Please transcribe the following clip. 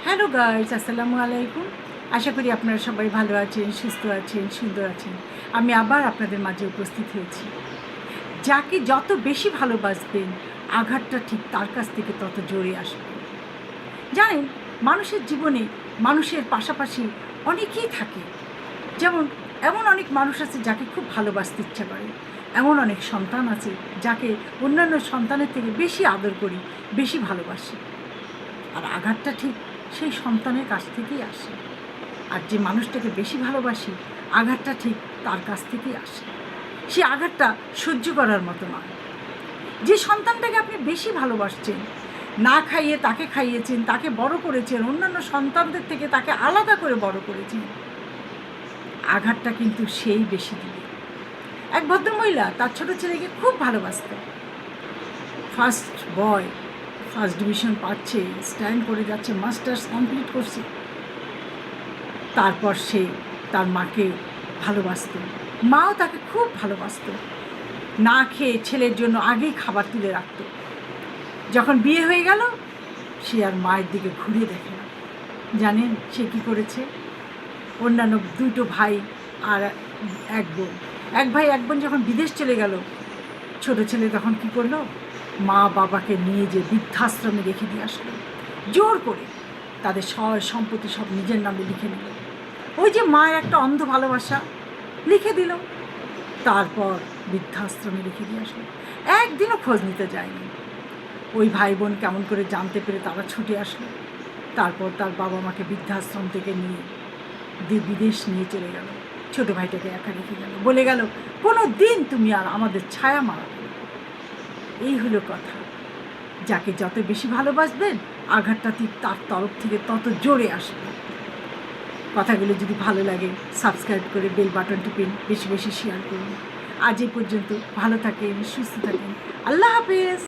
Hello guys, আসসালামু আলাইকুম। আশা করি আপনারা সবাই ভালো আছেন, সুস্থ আছেন, সুন্দর আছেন। আমি আবার আপনাদের মাঝে উপস্থিত হয়েছি। যাকে যত বেশি ভালোবাসবেন, আঘাতটা ঠিক তার কাছ থেকে তত জোরে আসবে। জানেন, মানুষের জীবনে মানুষের পাশাপাশি অনেকেই থাকে। যেমন এমন অনেক মানুষ আছে যাকে খুব ভালোবাসতে ইচ্ছা করে, এমন অনেক সন্তান আছে যাকে অন্যান্য সন্তানের থেকে বেশি আদর করি, বেশি ভালোবাসি। আর আঘাতটা ঠিক সেই সন্তানের কাছ থেকেই আসে। আর যে মানুষটাকে বেশি ভালোবাসি, আঘাতটা ঠিক তার কাছ থেকেই আসে। সে আঘাতটা সহ্য করার মতো নয়। যে সন্তানটাকে আপনি বেশি ভালোবাসছেন, না খাইয়ে তাকে খাইয়েছেন, তাকে বড় করেছেন, অন্যান্য সন্তানদের থেকে তাকে আলাদা করে বড় করেছেন, আঘাতটা কিন্তু সেই বেশি দিবে। এক ভদ্রমহিলা তার ছোটো ছেলেকে খুব ভালোবাসতেন। ফার্স্ট বয়, ফার্স্ট ডিভিশন পাচ্ছে, স্ট্যান্ড করে যাচ্ছে, মাস্টার্স কমপ্লিট করছে। তারপর সে তার মাকে ভালোবাসত, মাও তাকে খুব ভালোবাসত। না খেয়ে ছেলের জন্য আগেই খাবার তুলে রাখত। যখন বিয়ে হয়ে গেল, সে আর মায়ের দিকে ঘুরে দেখে না। জানেন সে কী করেছে? অন্যান্য দুটো ভাই আর এক বোন, এক ভাই এক বোন যখন বিদেশ চলে গেল, ছোটো ছেলে তখন কী করলো? মা বাবাকে নিয়ে যে বৃদ্ধাশ্রমে রেখে দিয়ে আসলো, জোর করে তাদের সম্পত্তি সব নিজের নামে লিখে নিল। ওই যে মায়ের একটা অন্ধ ভালোবাসা, লিখে দিল। তারপর বৃদ্ধাশ্রমে রেখে দিয়ে আসলো, একদিনও খোঁজ নিতে যায়নি। ওই ভাই বোন কেমন করে জানতে পেরে তারা ছুটে আসলো। তারপর তার বাবা মাকে বৃদ্ধাশ্রম থেকে নিয়ে বিদেশ নিয়ে চলে গেল। ছোটো ভাইটাকে একা রেখে গেল, বলে গেল কোনো দিন তুমি আর আমাদের ছায়া মারাবে না। এই হলো কথা। যাকে যত বেশি ভালোবাসবেন, আঘাতটা ঠিক তার তরফ থেকে তত জোরে আসবে। কথাগুলো যদি ভালো লাগে, সাবস্ক্রাইব করে বেল বাটন টিপেন, বেশি বেশি শেয়ার করুন। আজ এই পর্যন্ত। ভালো থাকেন, সুস্থ থাকেন। আল্লাহ হাফেজ।